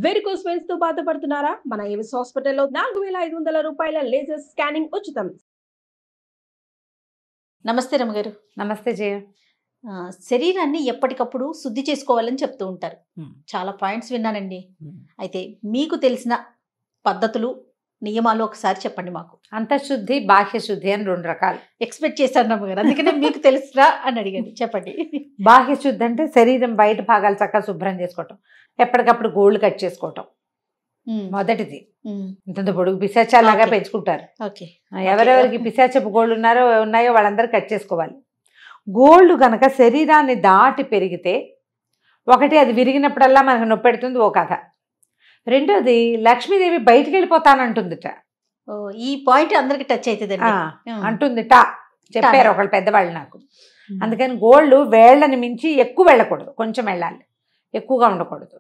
Varicose veins తో బాధపడుతున్నారా? మన ఏవిస్ హాస్పిటల్లో 4,500 రూపాయల లేజర్ స్కానింగ్ ఉచితం. నమస్తే రమగారు. నమస్తే జయ. శరీరాన్ని ఎప్పటికప్పుడు శుద్ధి చేసుకోవాలని చెప్తూ ఉంటారు. చాలా పాయింట్స్ విన్నానండి. అయితే మీకు తెలిసిన పద్ధతులు, నియమాలు ఒకసారి చెప్పండి మాకు. అంతఃశుద్ధి, బాహ్య శుద్ధి అని 2 రకాలు. ఎక్స్పెక్ట్ చేశాను రమగారు, అందుకనే మీకు తెలుసురా అని అడిగాను. చెప్పండి. బాహ్య శుద్ధి అంటే శరీరం బయట భాగాలు చక్కగా శుభ్రం చేసుకోవటం, ఎప్పటికప్పుడు గోళ్ళు కట్ చేసుకోవటం మొదటిది. ఇంత పొడుగు పిశాచాలాగా పెంచుకుంటారు. ఓకే. ఎవరెవరికి పిశాచపు గోళ్ళు ఉన్నాయో వాళ్ళందరూ కట్ చేసుకోవాలి. గోళ్ళు కనుక శరీరాన్ని దాటి పెరిగితే, ఒకటి అది విరిగినప్పుడల్లా మనకు నొప్పి పెడుతుంది, ఓ కథ. రెండోది లక్ష్మీదేవి బయటికి వెళ్ళిపోతానంటుందిట. ఈ పాయింట్ అందరికి టచ్ అవుతుంది అంటుందిట, చెప్పారు ఒకళ్ళు పెద్దవాళ్ళు నాకు. అందుకని గోళ్ళు వేళ్ళని మించి ఎక్కువ వెళ్ళకూడదు, కొంచెం వెళ్ళాలి, ఎక్కువగా ఉండకూడదు.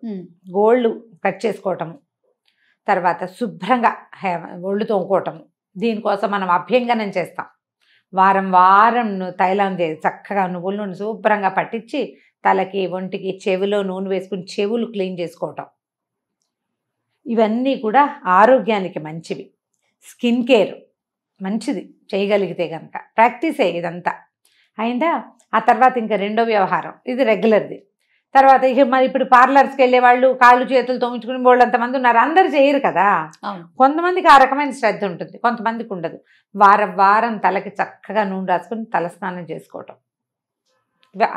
గోళ్ళు కట్ చేసుకోవటము, తర్వాత శుభ్రంగా ఒళ్ళు తోముకోవటము. దీనికోసం మనం అభ్యంగనం చేస్తాం. వారం వారం తైలం చేసి చక్కగా నువ్వుల నూనె శుభ్రంగా పట్టించి తలకి, ఒంటికి, చెవిలో నూనె వేసుకుని చెవులు క్లీన్ చేసుకోవటం. ఇవన్నీ కూడా ఆరోగ్యానికి మంచివి. స్కిన్ కేర్ మంచిది చేయగలిగితే కనుక. ప్రాక్టీసే ఇదంతా అయిందా. ఆ తర్వాత ఇంకా రెండో వ్యవహారం, ఇది రెగ్యులర్ది. తర్వాత ఇక మరి ఇప్పుడు పార్లర్స్కి వెళ్ళే వాళ్ళు కాళ్ళు చేతులు తోమించుకుని వాళ్ళు అంతమంది ఉన్నారు, అందరు చేయరు కదా. కొంతమందికి ఆ రకమైన శ్రద్ధ ఉంటుంది, కొంతమందికి ఉండదు. వారం వారం తలకి చక్కగా నూనె రాసుకుని తలస్నానం చేసుకోవటం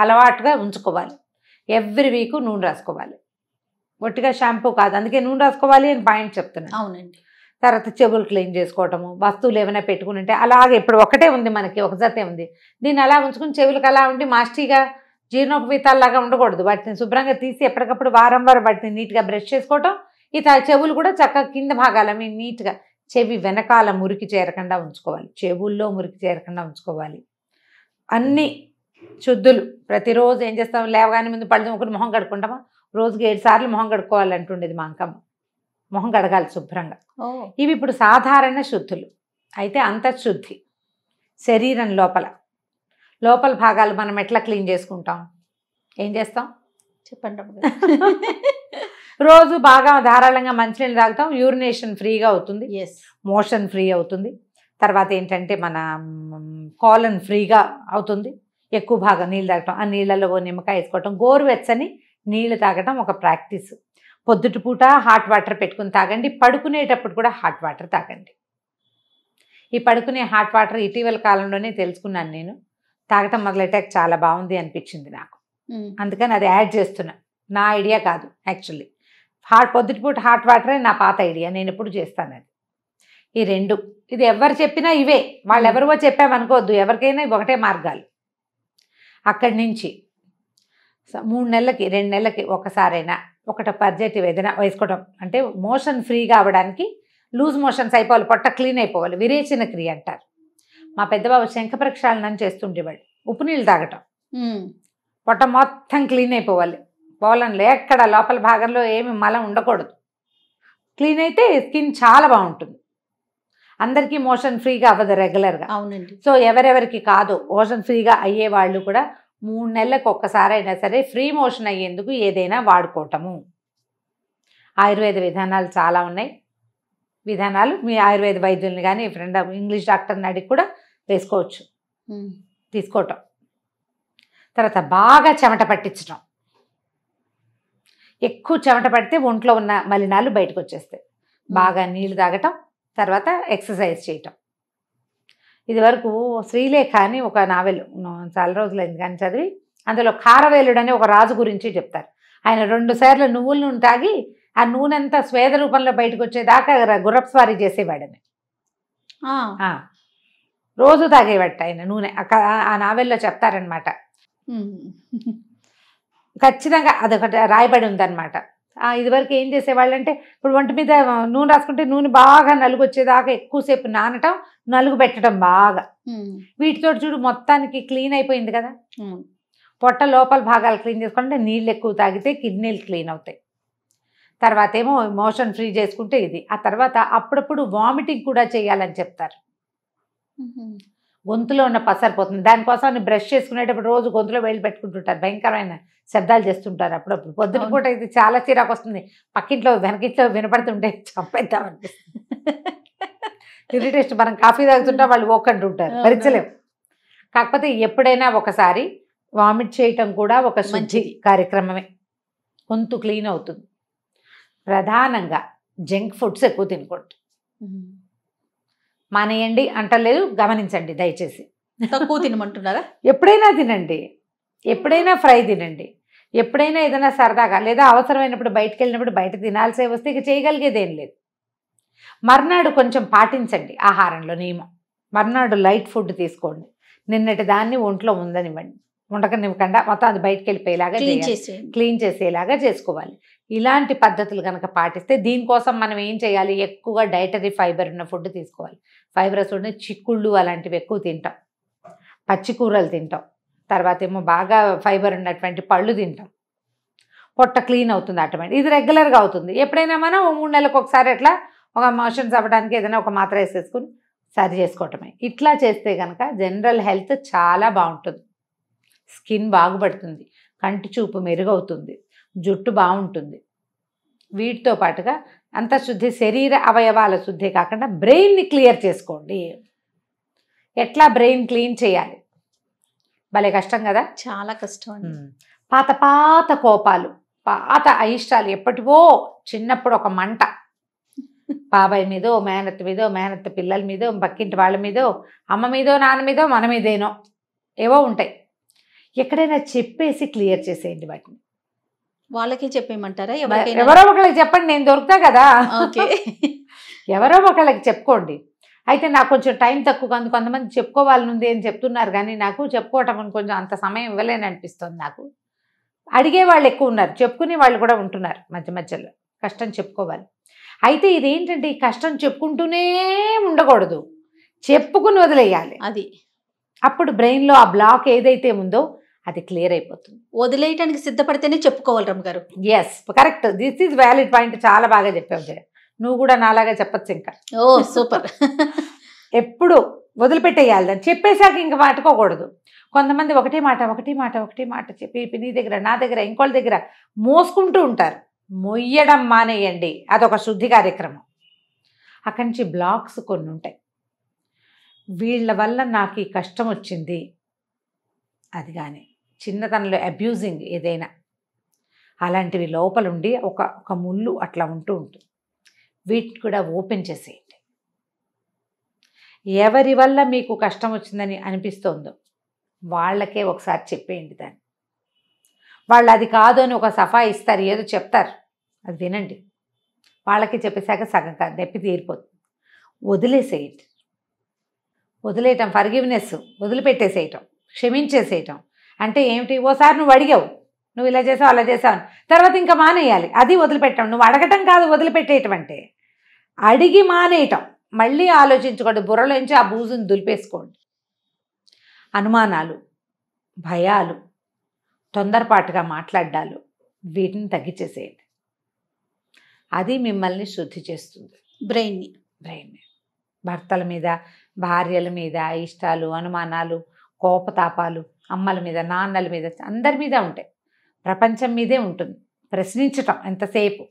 అలవాటుగా ఉంచుకోవాలి. ఎవ్రీ వీక్ నూనె రాసుకోవాలి, ఒట్టిగా షాంపూ కాదు. అందుకే నూనె రాసుకోవాలి అని పాయింట్ చెప్తున్నాను. అవునండి. తర్వాత చెవులు క్లీన్ చేసుకోవటము, వస్తువులు ఏమైనా పెట్టుకుని ఉంటే అలాగే. ఇప్పుడు ఒకటే ఉంది మనకి, ఒక జతే ఉంది, దీన్ని అలా ఉంచుకుని చెవులకు అలా ఉండి మాస్టీగా జీర్ణోపవీతాల్లాగా ఉండకూడదు. వాటిని శుభ్రంగా తీసి ఎప్పటికప్పుడు వారం వారం వాటిని నీట్గా బ్రష్ చేసుకోవటం. ఈ చెవులు కూడా చక్కగా కింద భాగాల మీద నీట్గా, చెవి వెనకాల మురికి చేరకుండా ఉంచుకోవాలి, చెవుల్లో మురికి చేరకుండా ఉంచుకోవాలి. అన్ని శుద్ధులు ప్రతిరోజు ఏం చేస్తాం, లేవగానే ముందు పళ్ళు తోముకుని మొహం కడుక్కుంటామా, రోజుకి 7 సార్లు మొహం కడుక్కోవాలంటుండేది మా అంకమ్మ. మొహం కడగాలి శుభ్రంగా. ఇవి ఇప్పుడు సాధారణ శుద్ధులు. అయితే అంతఃశుద్ధి శరీరం లోపల భాగాలు మనం ఎట్లా క్లీన్ చేసుకుంటాం, ఏం చేస్తాం చెప్పండి. రోజు బాగా ధారాళంగా మంచినీళ్ళు తాగుతాం, యూరినేషన్ ఫ్రీగా అవుతుంది, మోషన్ ఫ్రీ అవుతుంది. తర్వాత ఏంటంటే మన కాలన్ ఫ్రీగా అవుతుంది. ఎక్కువ భాగం నీళ్ళు తాగటం, ఆ నీళ్ళలో నిమ్మకాయ వేసుకోవటం, గోరువెచ్చని నీళ్ళు తాగటం ఒక ప్రాక్టీస్. పొద్దుటి పూట హాట్ వాటర్ పెట్టుకుని తాగండి, పడుకునేటప్పుడు కూడా హాట్ వాటర్ తాగండి. ఈ పడుకునే హాట్ వాటర్ ఇటీవల కాలంలోనే తెలుసుకున్నాను నేను. తాగటం మొదలెట్టాక చాలా బాగుంది అనిపించింది నాకు. అందుకని అది యాడ్ చేస్తున్నా. నా ఐడియా కాదు యాక్చువల్లీ. పొద్దుటిపూట హాట్ వాటరే నా పాత ఐడియా, నేను ఎప్పుడు చేస్తాను అది. ఈ 2 ఇది ఎవరు చెప్పినా ఇవే, వాళ్ళు ఎవరివో చెప్పామనుకోవద్దు, ఎవరికైనా ఒకటే మార్గాలు. అక్కడి నుంచి 3 నెలలకి 2 నెలలకి ఒకసారైనా ఒకటి పర్జెటివ్ ఏదైనా వేసుకోవడం. అంటే మోషన్ ఫ్రీగా అవ్వడానికి, లూజ్ మోషన్స్ అయిపోవాలి, పొట్ట క్లీన్ అయిపోవాలి, విరేచన క్రియ అంటారు. మా పెద్దబాబు శంఖ ప్రక్షాళనం చేస్తుండేవాడు. ఉప్పు నీళ్ళు తాగటం, పొట్ట మొత్తం క్లీన్ అయిపోవాలి, పోలంలో ఎక్కడ లోపల భాగంలో ఏమి మలం ఉండకూడదు. క్లీన్ అయితే స్కిన్ చాలా బాగుంటుంది. అందరికీ మోషన్ ఫ్రీగా అవ్వదు రెగ్యులర్గా. అవునండి. సో ఎవరెవరికి కాదు మోషన్ ఫ్రీగా అయ్యే వాళ్ళు కూడా 3 నెలలకు ఒక్కసారైనా సరే ఫ్రీ మోషన్ అయ్యేందుకు ఏదైనా వాడుకోవటము. ఆయుర్వేద విధానాలు చాలా ఉన్నాయి. విధానాలు మీ ఆయుర్వేద వైద్యుల్ని కానీ ఫ్రెండ్ ఇంగ్లీష్ డాక్టర్ని అడిగి కూడా వేసుకోవచ్చు, తీసుకోవటం. తర్వాత బాగా చెమట పట్టించడం. ఎక్కువ చెమట పడితే ఒంట్లో ఉన్న మలినాలు బయటకు వచ్చేస్తాయి. బాగా నీళ్లు తాగటం, తర్వాత ఎక్సర్సైజ్ చేయటం. ఇది వరకు శ్రీలేఖ అని ఒక నావెల్ చాలా రోజులైంది కానీ చదివి, అందులో ఖారవేలుడు అని ఒక రాజు గురించి చెప్తారు. ఆయన 2 సార్లు నువ్వుల నూనె తాగి ఆ నూనె అంతా స్వేద రూపంలో బయటకు వచ్చేదాకా గుర్రపు స్వారీ చేసేవాడని. రోజు తాగేవాట ఆయన నూనె. ఆ నావెల్లో చెప్తారనమాట. ఖచ్చితంగా అదొకటి రాయబడి ఉందన్నమాట. ఇదివరకు ఏం చేసేవాళ్ళంటే, ఇప్పుడు ఒంటి మీద నూనె రాసుకుంటే నూనె బాగా నలుగు వచ్చేదాకా ఎక్కువసేపు నానటం, నలుగు పెట్టడం బాగా. వీటితో చూడు మొత్తానికి క్లీన్ అయిపోయింది కదా. పొట్ట లోపల భాగాలు క్లీన్ చేసుకుంటే నీళ్ళు ఎక్కువ తాగితే కిడ్నీలు క్లీన్ అవుతాయి. తర్వాత ఏమో మోషన్ ఫ్రీ చేసుకుంటే ఇది. ఆ తర్వాత అప్పుడప్పుడు వామిటింగ్ కూడా చేయాలని చెప్తారు. గొంతులో ఉన్న పసరిపోతుంది. దానికోసం బ్రష్ చేసుకునేటప్పుడు రోజు గొంతులో వేలు పెట్టుకుంటుంటారు, భయంకరమైన శబ్దాలు చేస్తుంటారు. అప్పుడప్పుడు పొద్దున పూట ఇది చాలా చిరాకు వస్తుంది, పక్కింట్లో వెనకింట్లో వినపడుతుంటే చంపేద్దాం అనిపిస్తుంది. ఇరిటేషన్. మనం కాఫీ తాగుతుంటా వాళ్ళు ఓకంటుంటారు, భరించలేం. కాకపోతే ఎప్పుడైనా ఒకసారి వామిట్ చేయటం కూడా ఒక శుద్ధి కార్యక్రమమే. గొంతు క్లీన్ అవుతుంది. ప్రధానంగా జంక్ ఫుడ్స్ ఎక్కువ తినకూడదు. మానేయండి అంటలేదు, గమనించండి దయచేసి. తక్కువ తినమంటున్నారా? ఎప్పుడైనా తినండి, ఎప్పుడైనా ఫ్రై తినండి, ఎప్పుడైనా ఏదైనా సరదాగా లేదా అవసరమైనప్పుడు బయటకు వెళ్ళినప్పుడు బయట తినాల్సే వస్తే ఇక చేయగలిగేది ఏం లేదు. మర్నాడు కొంచెం పాటించండి ఆహారంలో నియమం. మర్నాడు లైట్ ఫుడ్ తీసుకోండి. నిన్నటి దాన్ని ఒంట్లో ఉందనివ్వండి, ఉండకనివ్వకుండా మొత్తం అది బయటకు వెళ్ళిపోయేలాగా క్లీన్ చేసేలాగా చేసుకోవాలి. ఇలాంటి పద్ధతులు కనుక పాటిస్తే దీనికోసం మనం ఏం చేయాలి, ఎక్కువగా డైటరీ ఫైబర్ ఉన్న ఫుడ్ తీసుకోవాలి. ఫైబరస్ ఉన్న చిక్కుళ్ళు అలాంటివి ఎక్కువ తింటాం, పచ్చి కూరలు తింటాం, తర్వాత ఏమో బాగా ఫైబర్ ఉన్నటువంటి పళ్ళు తింటాం. పొట్ట క్లీన్ అవుతుంది ఆటోమేటిక్. ఇది రెగ్యులర్గా అవుతుంది. ఎప్పుడైనా మనం 3 నెలలకు ఒకసారి అట్లా ఒక మోషన్స్ అవ్వడానికి ఏదైనా ఒక మాత్ర వేసేసుకుని సరి చేసుకోవటమే. ఇట్లా చేస్తే కనుక జనరల్ హెల్త్ చాలా బాగుంటుంది. స్కిన్ బాగుపడుతుంది, కంటి చూపు మెరుగవుతుంది, జుట్టు బాగుంటుంది. వీటితో పాటుగా అంత శుద్ధి, శరీర అవయవాల శుద్ధి కాకుండా బ్రెయిన్ని క్లియర్ చేసుకోండి. ఎట్లా బ్రెయిన్ క్లీన్ చేయాలి, భలే కష్టం కదా. చాలా కష్టం అండి. పాత పాత కోపాలు, పాత అయిష్టాలు, ఎప్పటివో చిన్నప్పుడు ఒక మంట, బాబాయ్ మీదో, మేనత్త మీదో, మేనత్త పిల్లల మీదో, పక్కింటి వాళ్ళ మీదో, అమ్మ మీదో, నాన్న మీదో, మన మీదేనో ఏవో ఉంటాయి. ఎక్కడైనా చెప్పేసి క్లియర్ చేసేయండి వాటిని. వాళ్ళకి చెప్పేయమంటారా? ఎవరో ఒకళ్ళకి చెప్పండి, నేను దొరుకుతా కదా. ఎవరో ఒకళ్ళకి చెప్పుకోండి. అయితే నాకు కొంచెం టైం తక్కువ, కొంతమంది చెప్పుకోవాలని ఉంది అని చెప్తున్నారు, కానీ నాకు చెప్పుకోవటం కొంచెం అంత సమయం ఇవ్వలేని అనిపిస్తుంది. నాకు అడిగే వాళ్ళు ఎక్కువ ఉన్నారు, చెప్పుకునే వాళ్ళు కూడా ఉంటున్నారు మధ్య మధ్యలో. కష్టం చెప్పుకోవాలి. అయితే ఇదేంటంటే ఈ కష్టం చెప్పుకుంటూనే ఉండకూడదు, చెప్పుకుని వదిలేయాలి. అది అప్పుడు బ్రెయిన్లో ఆ బ్లాక్ ఏదైతే ఉందో అది క్లియర్ అయిపోతుంది. వదిలేయటానికి సిద్ధపడితేనే చెప్పుకోవాలి Ramma garu. Yes, correct. This is valid point. చాలా బాగా చెప్పావు జయ. నువ్వు కూడా నాలాగా చెప్పచ్చు ఇంకా. Oh super. ఎప్పుడు వదిలిపెట్టేయాలి, దాన్ని చెప్పేశాక ఇంక పట్టుకోకూడదు. కొంతమంది ఒకటే మాట చెప్పి నీ దగ్గర, నా దగ్గర, ఇంకోళ్ళ దగ్గర మోసుకుంటూ ఉంటారు. మొయ్యడం మానేయండి, అదొక శుద్ధి కార్యక్రమం. అక్కడి నుంచి బ్లాక్స్ కొన్ని ఉంటాయి. వీళ్ళ వల్ల నాకు ఈ కష్టం వచ్చింది, అది కానీ చిన్నతనంలో అబ్యూజింగ్ ఏదైనా అలాంటివి లోపలుండి ఒక ముళ్ళు అట్లా ఉంటూ ఉంటుంది. వీటిని కూడా ఓపెన్ చేసేయండి. ఎవరి వల్ల మీకు కష్టం వచ్చిందని అనిపిస్తోందో వాళ్ళకే ఒకసారి చెప్పేయండి దాన్ని. వాళ్ళు అది కాదు అని ఒక సఫా ఇస్తారు, ఏదో చెప్తారు, అది వినండి. వాళ్ళకి చెప్పేశాక సగం కాదు దెప్పి తీరిపోతుంది. వదిలేసేయండి. వదిలేయటం, ఫర్గివ్నెస్, వదిలిపెట్టేసేయటం, క్షమించేసేయటం అంటే ఏమిటి? ఓసారి నువ్వు అడిగావు, నువ్వు ఇలా చేసావు అలా చేసావు, తర్వాత ఇంకా మానేయాలి. అది వదిలిపెట్టడం. నువ్వు అడగటం కాదు వదిలిపెట్టేయటం అంటే, అడిగి మానేయటం. మళ్ళీ ఆలోచించుకోండి, బుర్రలోంచి ఆ బూజుని దులిపేసుకోండి. అనుమానాలు, భయాలు, తొందరపాటుగా మాట్లాడ్డాలు, వీటిని తగ్గించేసేయండి. అది మిమ్మల్ని శుద్ధి చేస్తుంది. బ్రెయిన్ని భర్తల మీద, భార్యల మీద ఇష్టాలు, అనుమానాలు, కోపతాపాలు అమ్మల మీద, నాన్నల మీద, అందరి మీద ఉంటాయి. ప్రపంచం మీదే ఉంటుంది. ప్రశ్నించటం ఎంతసేపు,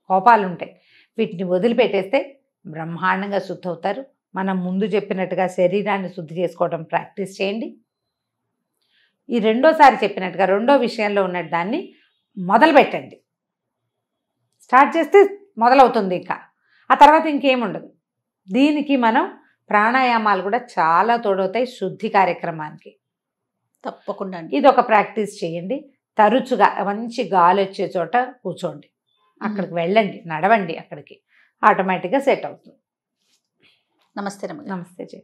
కోపాలు ఉంటాయి. వీటిని వదిలిపెట్టేస్తే బ్రహ్మాండంగా శుద్ధి అవుతారు. మనం ముందు చెప్పినట్టుగా శరీరాన్ని శుద్ధి చేసుకోవడం ప్రాక్టీస్ చేయండి. ఈ రెండోసారి చెప్పినట్టుగా రెండో విషయంలో ఉన్న దాన్ని మొదలు పెట్టండి. స్టార్ట్ చేస్తే మొదలవుతుంది, ఇంకా ఆ తర్వాత ఇంకేముండదు. దీనికి మనం ప్రాణాయామాలు కూడా చాలా తోడవుతాయి శుద్ధి కార్యక్రమానికి. తప్పకుండా ఇది ఒక ప్రాక్టీస్ చేయండి. తరచుగా మంచి గాలి వచ్చే చోట కూర్చోండి, అక్కడికి వెళ్ళండి, నడవండి, అక్కడికి ఆటోమేటిక్గా సెట్ అవుతుంది. నమస్తే రమ్మ. నమస్తే జయ.